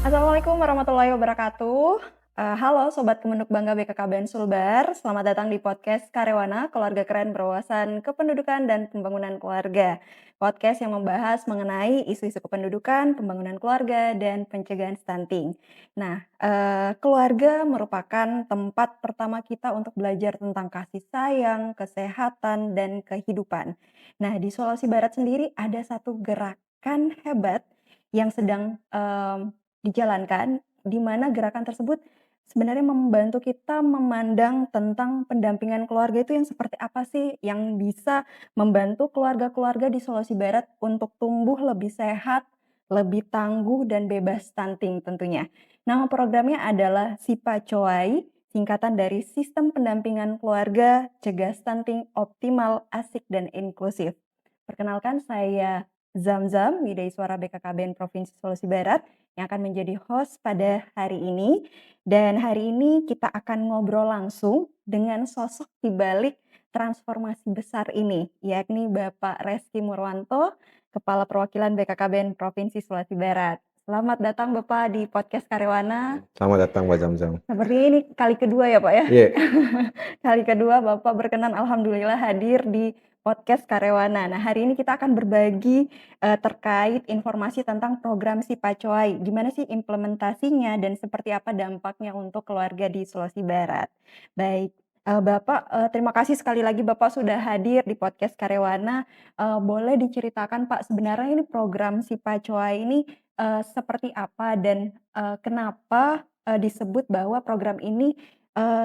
Assalamualaikum warahmatullahi wabarakatuh. Halo Sobat Kemenuk Bangga BKKBN Sulbar, selamat datang di podcast Karewana, Keluarga Keren Berwawasan Kependudukan dan Pembangunan Keluarga. Podcast yang membahas mengenai isu-isu kependudukan, pembangunan keluarga, dan pencegahan stunting. Nah, keluarga merupakan tempat pertama kita untuk belajar tentang kasih sayang, kesehatan, dan kehidupan. Nah, di Sulawesi Barat sendiri ada satu gerakan hebat yang sedang dijalankan, di mana gerakan tersebut sebenarnya membantu kita memandang tentang pendampingan keluarga itu yang seperti apa sih, yang bisa membantu keluarga-keluarga di Sulawesi Barat untuk tumbuh lebih sehat, lebih tangguh, dan bebas stunting tentunya. Nama programnya adalah SIPA-COAI, singkatan dari Sistem Pendampingan Keluarga Cegah Stunting Optimal, Asik, dan Inklusif. Perkenalkan saya Zamzam, Widai Suara BKKBN Provinsi Sulawesi Barat, yang akan menjadi host pada hari ini. Dan hari ini kita akan ngobrol langsung dengan sosok di balik transformasi besar ini, yakni Bapak Reski Murwanto, Kepala Perwakilan BKKBN Provinsi Sulawesi Barat. Selamat datang Bapak di podcast Karewana. Selamat datang Mbak Zamzam. Sepertinya ini kali kedua ya Pak ya? Iya. Kali kedua Bapak berkenan alhamdulillah hadir di podcast Karewana. Nah, hari ini kita akan berbagi terkait informasi tentang program SIPA-COAI. Gimana sih implementasinya dan seperti apa dampaknya untuk keluarga di Sulawesi Barat. Baik, Bapak, terima kasih sekali lagi Bapak sudah hadir di podcast Karewana. Boleh diceritakan Pak, sebenarnya ini program SIPA-COAI ini seperti apa dan kenapa disebut bahwa program ini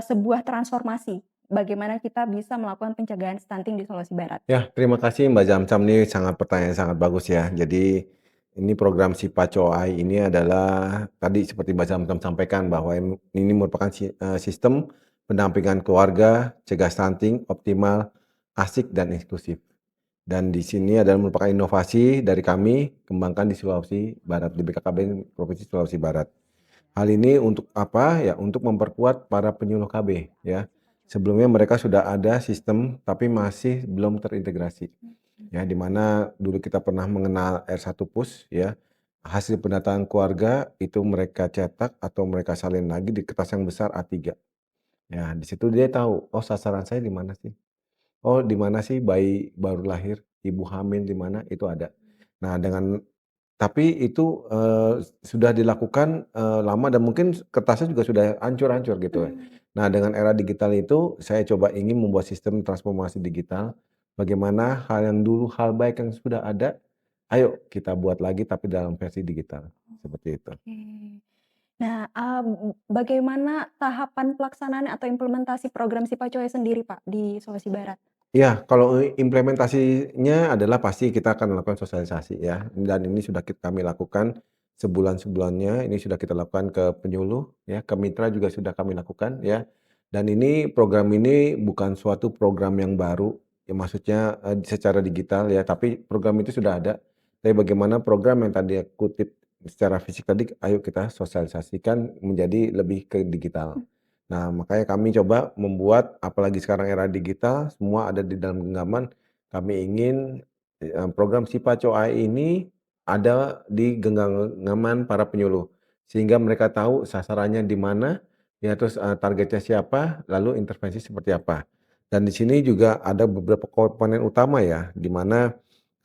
sebuah transformasi, bagaimana kita bisa melakukan pencegahan stunting di Sulawesi Barat? Ya, terima kasih Mbak Zamzam, ini pertanyaan sangat bagus ya. Jadi ini program SIPA COAI ini adalah tadi seperti Mbak Zamzam sampaikan bahwa ini merupakan sistem pendampingan keluarga, cegah stunting, optimal, asik dan inklusif. Dan di sini adalah merupakan inovasi dari kami kembangkan di Sulawesi Barat, di BKKBN Provinsi Sulawesi Barat. Hal ini untuk apa? Ya, untuk memperkuat para penyuluh KB ya. Sebelumnya mereka sudah ada sistem tapi masih belum terintegrasi. Ya, di mana dulu kita pernah mengenal R1 Pus ya. Hasil pendataan keluarga itu mereka cetak atau mereka salin lagi di kertas yang besar A3. Ya, di situ dia tahu, oh sasaran saya di mana sih? Oh, di mana sih bayi baru lahir, ibu hamil di mana, itu ada. Nah, tapi itu, sudah dilakukan, lama dan mungkin kertasnya juga sudah hancur-hancur gitu ya. Nah, dengan era digital itu, saya coba ingin membuat sistem transformasi digital, bagaimana hal yang dulu, hal baik yang sudah ada, ayo kita buat lagi tapi dalam versi digital, seperti itu. Oke. Nah, bagaimana tahapan pelaksanaan atau implementasi program SIPA-COAI sendiri Pak, di Sulawesi Barat? Iya, kalau implementasinya adalah pasti kita akan melakukan sosialisasi ya, dan ini sudah kami lakukan sebulan-sebelumnya, ini sudah kita lakukan ke penyuluh ya, ke mitra juga sudah kami lakukan ya. Dan ini program ini bukan suatu program yang baru, ya maksudnya, secara digital ya, tapi program itu sudah ada. Tapi bagaimana program yang tadi aku kutip secara fisik tadi, ayo kita sosialisasikan menjadi lebih ke digital. Nah, makanya kami coba membuat, apalagi sekarang era digital, semua ada di dalam genggaman. Kami ingin, program SIPA COAI ini ada di genggaman para penyuluh, sehingga mereka tahu sasarannya di mana, ya terus, targetnya siapa, lalu intervensi seperti apa. Dan di sini juga ada beberapa komponen utama ya, di mana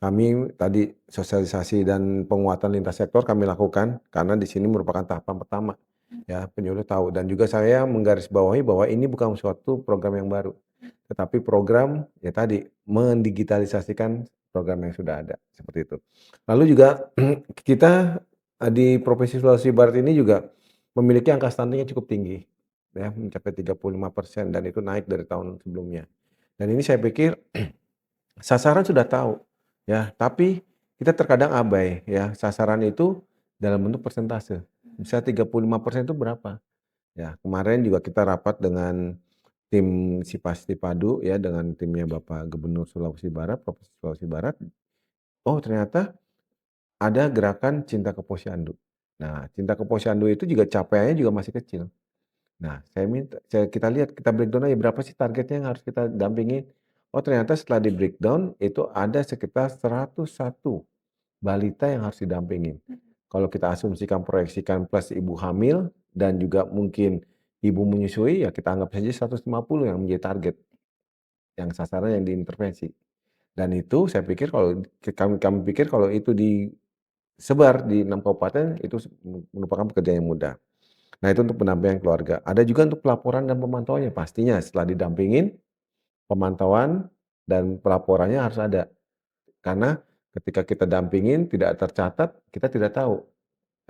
kami tadi sosialisasi dan penguatan lintas sektor kami lakukan, karena di sini merupakan tahapan pertama. Ya, penyuluh tahu dan juga saya menggarisbawahi bahwa ini bukan suatu program yang baru, tetapi program ya tadi mendigitalisasikan program yang sudah ada, seperti itu. Lalu juga kita, di Provinsi Sulawesi Barat ini juga memiliki angka stunting yang cukup tinggi, ya mencapai 35% dan itu naik dari tahun sebelumnya. Dan ini saya pikir sasaran sudah tahu, ya, tapi kita terkadang abai ya, sasaran itu dalam bentuk persentase. Misalnya 35% itu berapa? Ya, kemarin juga kita rapat dengan tim Sipastipadu ya, dengan timnya Bapak Gubernur Sulawesi Barat, Provinsi Sulawesi Barat. Oh, ternyata ada gerakan Cinta ke Posyandu. Nah, Cinta ke Posyandu itu juga capaiannya juga masih kecil. Nah, kita lihat, kita breakdown aja berapa sih targetnya yang harus kita dampingin. Oh, ternyata setelah di-breakdown itu ada sekitar 101 balita yang harus didampingin. Kalau kita asumsikan, proyeksikan plus ibu hamil dan juga mungkin ibu menyusui, ya kita anggap saja 150 yang menjadi target, yang sasaran yang diintervensi. Dan itu saya pikir kalau kami pikir kalau itu disebar di 6 kabupaten itu merupakan pekerjaan yang mudah. Nah itu untuk pendampingan keluarga. Ada juga untuk pelaporan dan pemantauannya, pastinya setelah didampingin, pemantauan dan pelaporannya harus ada. Karena ketika kita dampingin tidak tercatat, kita tidak tahu,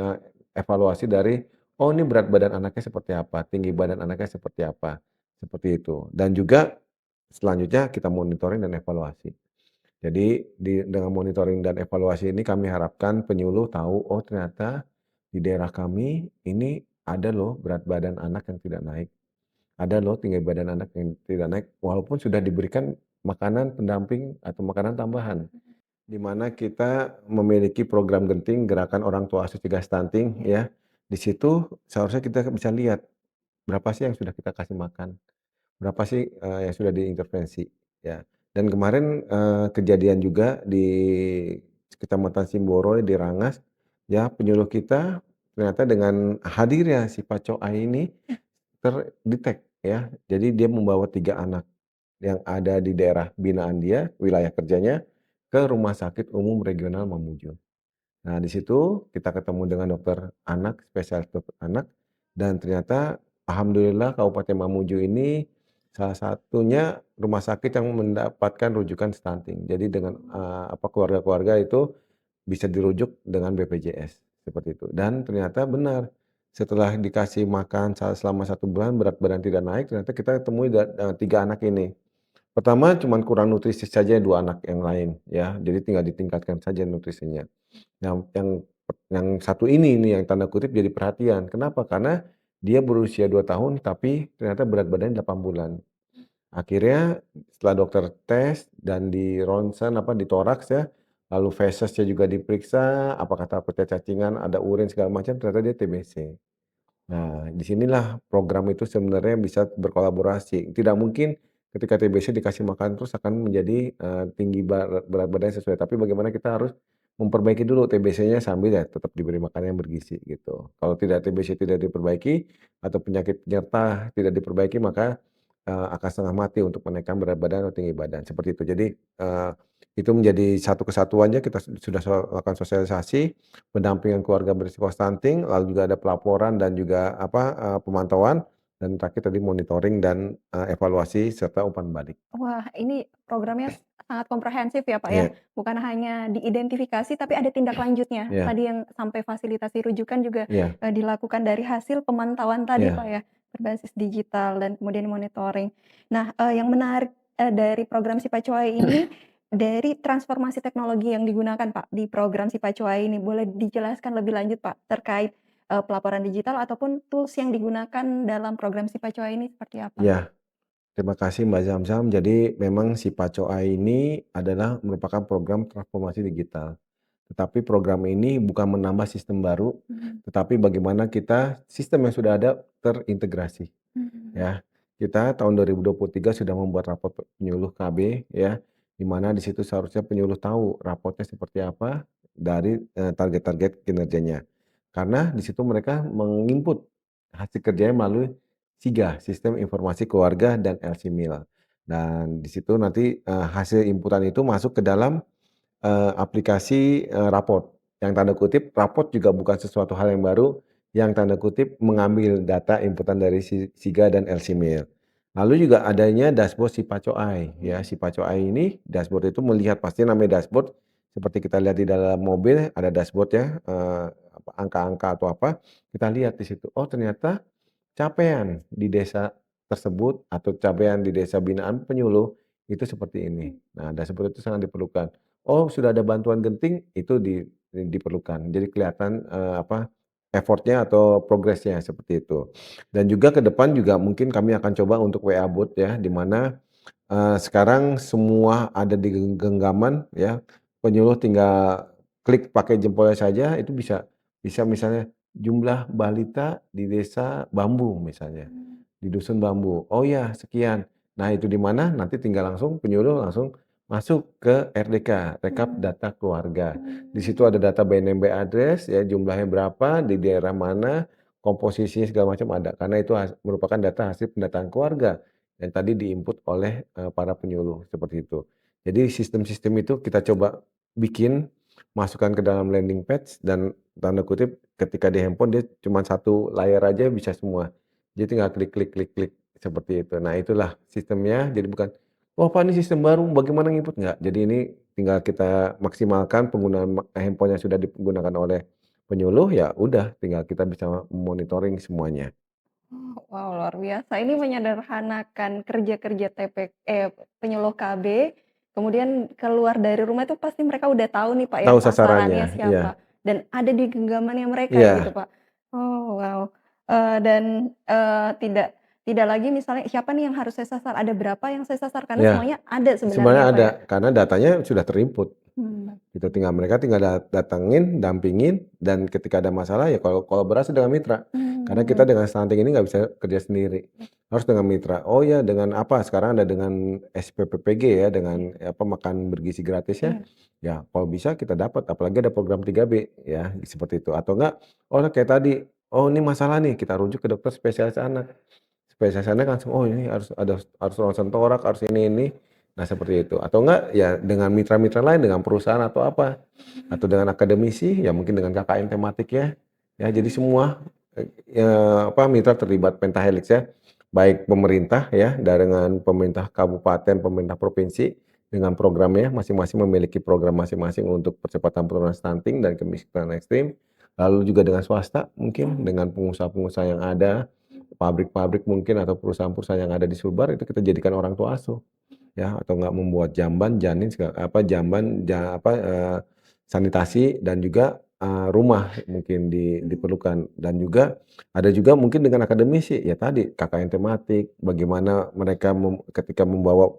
eee, evaluasi dari, oh ini berat badan anaknya seperti apa, tinggi badan anaknya seperti apa, seperti itu. Dan juga selanjutnya kita monitoring dan evaluasi. Jadi dengan monitoring dan evaluasi ini kami harapkan penyuluh tahu, oh ternyata di daerah kami ini ada loh berat badan anak yang tidak naik, ada loh tinggi badan anak yang tidak naik, walaupun sudah diberikan makanan pendamping atau makanan tambahan. Di mana kita memiliki program genting gerakan orang tua asuh cegah stunting ya. Di situ seharusnya kita bisa lihat berapa sih yang sudah kita kasih makan, berapa sih, yang sudah diintervensi ya. Dan kemarin, kejadian juga di Kecamatan Simboro di Rangas, ya penyuluh kita ternyata dengan hadirnya si Pacoa ini terdetek ya. Jadi dia membawa 3 anak yang ada di daerah binaan dia, wilayah kerjanya, ke Rumah Sakit Umum Regional Mamuju. Nah, di situ kita ketemu dengan dokter anak, spesialis dokter anak, dan ternyata alhamdulillah Kabupaten Mamuju ini salah satunya rumah sakit yang mendapatkan rujukan stunting. Jadi dengan, keluarga-keluarga itu bisa dirujuk dengan BPJS, seperti itu. Dan ternyata benar, setelah dikasih makan selama 1 bulan berat badan tidak naik, ternyata kita temui 3 anak ini. Pertama cuman kurang nutrisi saja 2 anak yang lain ya, jadi tinggal ditingkatkan saja nutrisinya. Yang satu ini nih yang tanda kutip jadi perhatian, kenapa? Karena dia berusia 2 tahun tapi ternyata berat badannya 8 bulan. Akhirnya setelah dokter tes dan di ronsen di toraks ya, lalu fesesnya juga diperiksa, apakah takutnya cacingan, ada urin segala macam, ternyata dia TBC. Nah, di sinilah program itu sebenarnya bisa berkolaborasi. Tidak mungkin ketika TBC dikasih makan terus akan menjadi, tinggi berat badannya sesuai, tapi bagaimana kita harus memperbaiki dulu TBC-nya sambil ya tetap diberi makanan yang bergizi gitu. Kalau tidak TBC tidak diperbaiki atau penyakit penyerta tidak diperbaiki maka, akan setengah mati untuk menaikkan berat badan atau tinggi badan, seperti itu. Jadi, itu menjadi satu kesatuannya kita sudah lakukan sosialisasi, pendampingan keluarga berisiko stunting, lalu juga ada pelaporan dan juga pemantauan, dan terakhir tadi monitoring dan, evaluasi serta umpan balik. Wah, ini programnya sangat komprehensif ya, Pak, ya. Iya, Bukan hanya diidentifikasi, tapi ada tindak lanjutnya. iya, Tadi yang sampai fasilitasi rujukan juga, iya, dilakukan dari hasil pemantauan tadi, Pak, iya, ya, berbasis digital dan kemudian monitoring. Nah, yang menarik, dari program Sipacuai ini, dari transformasi teknologi yang digunakan, Pak, di program Sipacuai ini. Boleh dijelaskan lebih lanjut, Pak, terkait, pelaporan digital ataupun tools yang digunakan dalam program Sipacuai ini seperti apa? iya. Terima kasih Mbak Zamzam. Jadi memang si Pacoa ini adalah merupakan program transformasi digital. Tetapi program ini bukan menambah sistem baru, Mhm, tetapi bagaimana kita sistem yang sudah ada terintegrasi. mhm. Ya, kita tahun 2023 sudah membuat rapor penyuluh KB ya, di mana di situ seharusnya penyuluh tahu rapotnya seperti apa dari, target-target kinerjanya. Karena di situ mereka menginput hasil kerjanya melalui SIGA, Sistem Informasi Keluarga dan LCMIL. Dan di situ nanti, hasil inputan itu masuk ke dalam, aplikasi, raport, yang tanda kutip raport juga bukan sesuatu hal yang baru, yang tanda kutip mengambil data inputan dari SIGA dan LCMIL. Lalu juga adanya dashboard Sipacoai ya, Sipacoai ini dashboard itu melihat pasti namanya dashboard, seperti kita lihat di dalam mobil ada dashboard ya, angka-angka atau apa, kita lihat di situ, oh ternyata capaian di desa tersebut atau capaian di desa binaan penyuluh itu seperti ini. Nah, dashboard itu sangat diperlukan. Oh, sudah ada bantuan genting, itu diperlukan. Jadi kelihatan, effort-nya atau progresnya seperti itu. Dan juga ke depan juga mungkin kami akan coba untuk WA Bot ya, di mana, sekarang semua ada di genggaman ya, penyuluh tinggal klik pakai jempolnya saja itu bisa bisa misalnya jumlah balita di desa Bambu misalnya, Mmm. di dusun Bambu, oh ya sekian. Nah itu di mana nanti tinggal langsung penyuluh langsung masuk ke RDK, Rekap Mmm. Data Keluarga. Di situ Mmm. ada data BNMB address ya, jumlahnya berapa, di daerah mana, komposisinya segala macam ada. Karena itu merupakan data hasil pendataan keluarga yang tadi di-input oleh, para penyuluh, seperti itu. Jadi sistem-sistem itu kita coba bikin, masukkan ke dalam landing page dan tanda kutip ketika di handphone dia cuma satu layar aja bisa semua. Jadi tinggal klik klik klik klik, seperti itu. Nah itulah sistemnya, jadi bukan, "Wah Pak ini sistem baru, bagaimana nginput?" Nggak, jadi ini tinggal kita maksimalkan penggunaan handphone yang sudah digunakan oleh penyuluh, ya udah tinggal kita bisa monitoring semuanya. Oh, wow, luar biasa. Ini menyederhanakan kerja-kerja penyuluh KB, kemudian keluar dari rumah itu pasti mereka udah tahu nih, Pak, ya, Tahu sasarannya sasarannya, siapa, iya dan ada di genggamannya mereka gitu, iya Pak. Oh, wow. Dan, tidak tidak lagi misalnya, "Siapa nih yang harus saya sasar? Ada berapa yang saya sasar?" Karena iya, semuanya ada sebenarnya sebenarnya ya, Pak, ada, ya? karena datanya sudah ter-input. Hmm. Gitu, mereka tinggal datengin, dampingin, dan ketika ada masalah ya kalau kolaborasi dengan mitra. Karena kita Mmm. dengan stunting ini nggak bisa kerja sendiri, harus dengan mitra. Oh ya dengan apa, sekarang ada dengan SPPPG ya, dengan apa, makan bergizi gratis ya. Iya. Ya kalau bisa kita dapat, apalagi ada program 3B ya, seperti itu. Atau enggak, oh kayak tadi, oh ini masalah nih, kita rujuk ke dokter spesialis anak. Spesialis anak langsung, oh ini harus ronsen torak, harus ini. Nah seperti itu, atau enggak ya dengan mitra-mitra lain, dengan perusahaan atau apa, atau dengan akademisi, ya mungkin dengan KKN tematik ya jadi semua, apa, mitra terlibat pentahelix ya, baik pemerintah ya, dengan pemerintah kabupaten, pemerintah provinsi, dengan programnya masing-masing memiliki program masing-masing untuk percepatan penurunan stunting dan kemiskinan ekstrim, lalu juga dengan swasta mungkin, dengan pengusaha-pengusaha yang ada, pabrik-pabrik mungkin atau perusahaan-perusahaan yang ada di Sulbar itu kita jadikan orang tua asuh. Ya, atau enggak membuat jamban, janin, apa, jamban, apa, sanitasi dan juga, rumah mungkin diperlukan dan juga ada juga mungkin dengan akademisi, ya tadi KKN tematik, bagaimana mereka ketika membawa,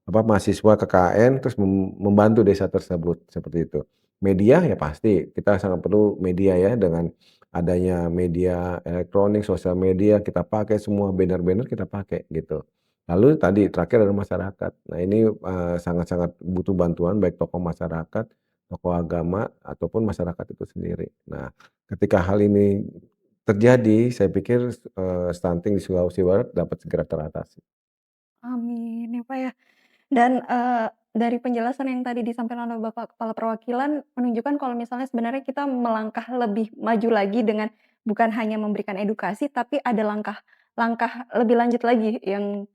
apa, mahasiswa ke KKN terus membantu desa tersebut, seperti itu. Media ya pasti, kita sangat perlu media ya, dengan adanya media elektronik, sosial media kita pakai semua, banner-banner kita pakai gitu. Lalu tadi terakhir adalah masyarakat. Nah ini, sangat-sangat butuh bantuan baik tokoh masyarakat, tokoh agama, ataupun masyarakat itu sendiri. Nah ketika hal ini terjadi, saya pikir, stunting di Sulawesi Barat dapat segera teratasi. Amin ya, Pak, ya. Dan, dari penjelasan yang tadi disampaikan oleh Bapak Kepala Perwakilan, menunjukkan kalau misalnya sebenarnya kita melangkah lebih maju lagi dengan bukan hanya memberikan edukasi, tapi ada langkah lebih lanjut lagi yang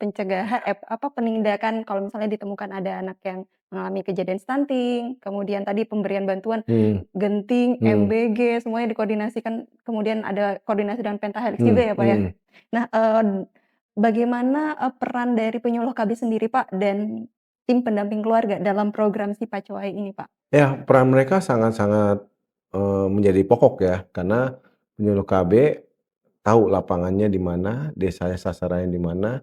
penindakan kalau misalnya ditemukan ada anak yang mengalami kejadian stunting, kemudian tadi pemberian bantuan Hmm, genting, hmm, MBG, semuanya dikoordinasikan, kemudian ada koordinasi dengan Pentahelix hmm, juga ya, Pak, ya? hmm. Nah, bagaimana, peran dari penyuluh KB sendiri, Pak, dan tim pendamping keluarga dalam program Si Pacoai ini, Pak? Ya peran mereka sangat-sangat, menjadi pokok ya, karena penyuluh KB tahu lapangannya di mana, desanya sasarannya di mana,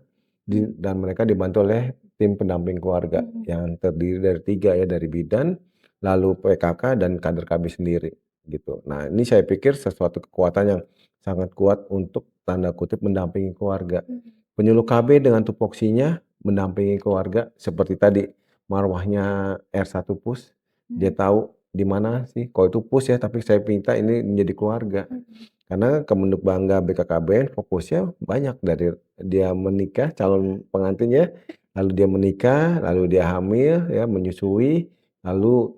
Mmm. dan mereka dibantu oleh tim pendamping keluarga Mhm. yang terdiri dari 3 ya, dari bidan, lalu PKK dan kader KB sendiri, gitu. Nah ini saya pikir sesuatu kekuatan yang sangat kuat untuk tanda kutip "mendampingi keluarga". Mhm. Penyuluh KB dengan tupoksinya mendampingi keluarga seperti tadi, marwahnya R1 Pus, dia Mmm. tahu di mana sih, kalau itu Pus ya, tapi saya minta ini menjadi keluarga. Mhm. Karena Kemenuk Bangga BKKBN fokusnya banyak dari dia menikah, calon pengantinnya, lalu dia menikah, lalu dia hamil ya, menyusui, lalu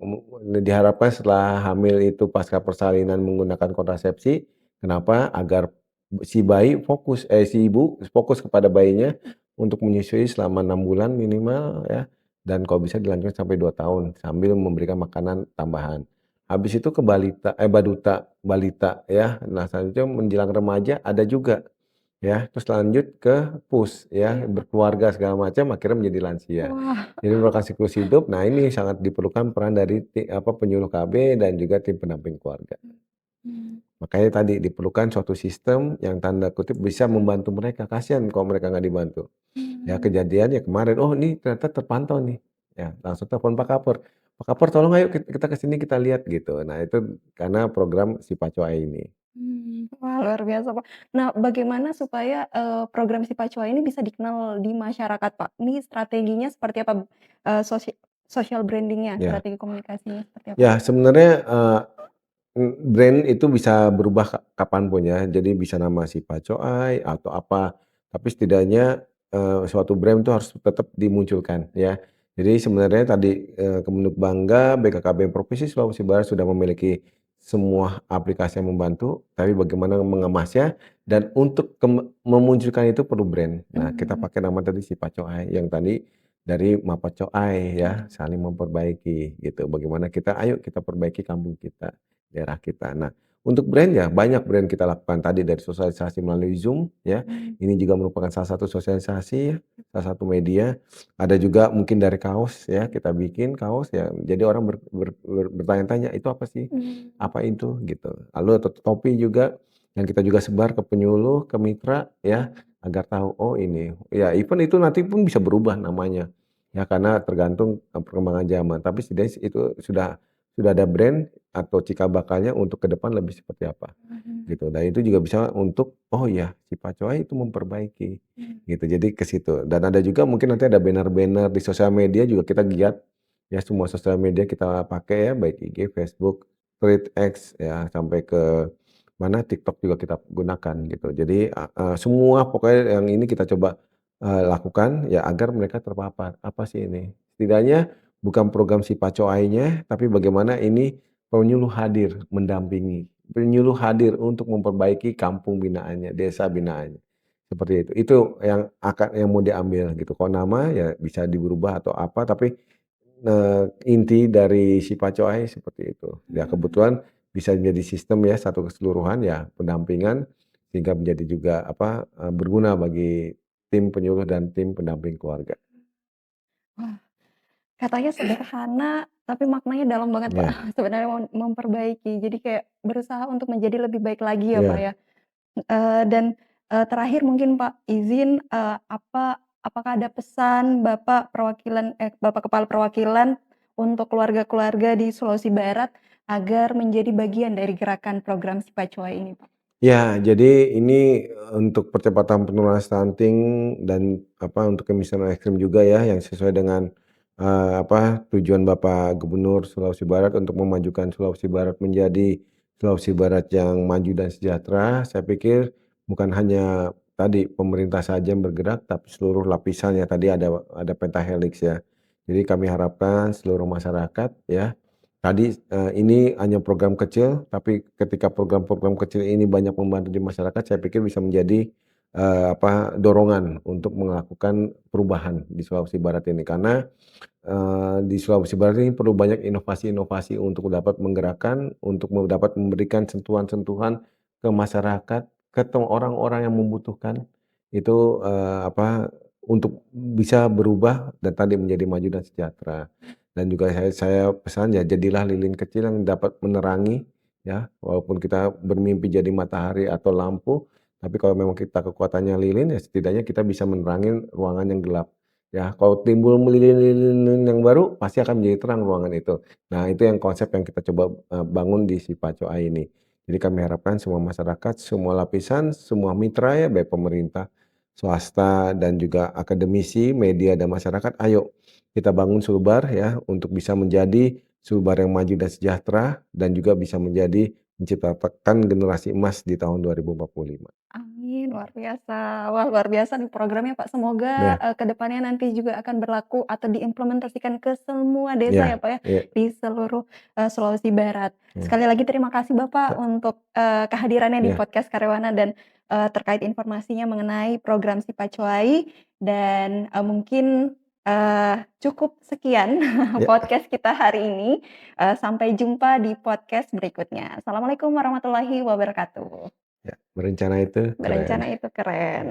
diharapkan setelah hamil itu pasca persalinan menggunakan kontrasepsi, kenapa? Agar si ibu fokus kepada bayinya untuk menyusui selama 6 bulan minimal ya, dan kalau bisa dilanjutkan sampai 2 tahun sambil memberikan makanan tambahan. Habis itu ke baduta, balita ya. Nah selanjutnya menjelang remaja ada juga ya, terus lanjut ke PUS ya, Iya, Pak. berkeluarga segala macam akhirnya menjadi lansia. Wah. Jadi merupakan siklus hidup, nah ini sangat diperlukan peran dari penyuluh KB dan juga tim pendamping keluarga. Mhm. Makanya tadi diperlukan suatu sistem yang tanda kutip bisa membantu mereka, kasihan kalau mereka nggak dibantu. Ya Mmm. kejadian ya kemarin, oh ini ternyata terpantau nih, ya langsung telepon Pak Kapur, "Pak Kapur tolong ayo kita ke sini kita lihat," gitu. Nah itu karena program si Pacoa ini. Wah luar biasa, Pak. Nah bagaimana supaya, program si Pacoa ini bisa dikenal di masyarakat, Pak? Ini strateginya seperti apa? Eee, sosi social branding-nya, Ya. strategi komunikasinya seperti apa? Ya sebenarnya, brand itu bisa berubah kapan pun ya, jadi bisa nama si Pacoai atau apa, tapi setidaknya, suatu brand itu harus tetap dimunculkan ya. Jadi sebenarnya tadi, Kemenhub Bangga, BKKBN Provinsi Sulawesi Barat sudah memiliki semua aplikasi yang membantu, tapi bagaimana mengemasnya dan untuk memunculkan itu perlu brand. Nah kita Mmm, pakai nama tadi si Pacoai yang tadi dari Mapacoai ya, mhm, saling memperbaiki gitu. Bagaimana kita, ayo kita perbaiki kampung kita, daerah kita. Nah, untuk brand ya banyak brand kita lakukan tadi dari sosialisasi melalui Zoom ya, mmm, ini juga merupakan salah satu sosialisasi ya, salah satu media. Ada juga mungkin dari kaos ya, kita bikin kaos ya, jadi orang bertanya-tanya, "Itu apa sih? mmm, Apa itu?" Gitu. Lalu atau topi juga yang kita juga sebar ke penyuluh, ke mitra ya, agar tahu, oh ini. Ya event itu nanti pun bisa berubah namanya, ya karena tergantung, perkembangan zaman. Tapi setidaknya itu sudah ada brand atau cikal bakalnya untuk ke depan lebih seperti apa, mhm, gitu. Dan itu juga bisa untuk, oh ya si Pacoai itu memperbaiki, mmm, gitu. Jadi ke situ. Dan ada juga mungkin nanti ada banner-banner di sosial media juga kita giat, ya semua sosial media kita pakai ya, baik IG, Facebook, Threads, X, ya sampai ke mana, TikTok juga kita gunakan gitu. Jadi, semua pokoknya yang ini kita coba, lakukan ya agar mereka terpapar, apa sih ini? Setidaknya bukan program si Pacoainya, tapi bagaimana ini penyuluh hadir mendampingi, penyuluh hadir untuk memperbaiki kampung binaannya, desa binaannya, seperti itu. Itu yang mau diambil gitu. Kalau nama ya bisa dirubah atau apa, tapi inti dari si Pacoai seperti itu. Ya mmm. kebetulan bisa menjadi sistem ya, satu keseluruhan ya, pendampingan sehingga menjadi juga apa, berguna bagi tim penyuluh dan tim pendamping keluarga. Wah, katanya sederhana, tapi maknanya dalam banget, Pak. Ya, Sebenarnya memperbaiki. Jadi kayak berusaha untuk menjadi lebih baik lagi ya, Pak, ya. ya? Dan, terakhir mungkin Pak, izin, apakah ada pesan Bapak Kepala Perwakilan untuk keluarga-keluarga di Sulawesi Barat agar menjadi bagian dari gerakan program Sipacuai ini, Pak? Ya, jadi ini untuk percepatan penurunan stunting dan apa, untuk kemiskinan ekstrim juga ya, yang sesuai dengan, apa, tujuan Bapak Gubernur Sulawesi Barat untuk memajukan Sulawesi Barat menjadi Sulawesi Barat yang maju dan sejahtera. Saya pikir bukan hanya tadi pemerintah saja yang bergerak, tapi seluruh lapisannya. Tadi ada pentahelix ya. Jadi kami harapkan seluruh masyarakat ya. Tadi, ini hanya program kecil, tapi ketika program-program kecil ini banyak membantu di masyarakat, saya pikir bisa menjadi, apa, dorongan untuk melakukan perubahan di Sulawesi Barat ini. Karena, di Sulawesi Barat ini perlu banyak inovasi-inovasi untuk dapat menggerakkan, untuk dapat memberikan sentuhan-sentuhan ke masyarakat, ke orang-orang yang membutuhkan itu, apa, untuk bisa berubah dan tadi menjadi maju dan sejahtera. Dan juga saya pesan ya jadilah lilin kecil yang dapat menerangi ya, walaupun kita bermimpi jadi matahari atau lampu, tapi kalau memang kita kekuatannya lilin ya setidaknya kita bisa menerangi ruangan yang gelap. Ya, kalau timbul lilin-lilin yang baru, pasti akan menjadi terang ruangan itu. Nah, itu yang konsep yang kita coba, bangun di si Pacoa ini. Jadi kami harapkan semua masyarakat, semua lapisan, semua mitra ya, baik pemerintah, swasta, dan juga akademisi, media, dan masyarakat, ayo kita bangun Sulbar ya, untuk bisa menjadi Sulbar yang maju dan sejahtera, dan juga bisa menjadi menciptakan generasi emas di tahun 2045. Amin, luar biasa. Wah, luar biasa nih programnya, Pak. Semoga, Ya, ke depannya nanti juga akan berlaku atau diimplementasikan ke semua desa ya, ya, Pak, ya, ya, di seluruh, Sulawesi Barat. ya, Sekali lagi terima kasih Bapak untuk, kehadirannya di ya. podcast Karyawana dan, terkait informasinya mengenai program Sipacuai dan, mungkin, cukup sekian Ya. podcast kita hari ini, sampai jumpa di podcast berikutnya. Assalamualaikum warahmatullahi wabarakatuh. Ya, berencana itu keren. Berencana itu keren.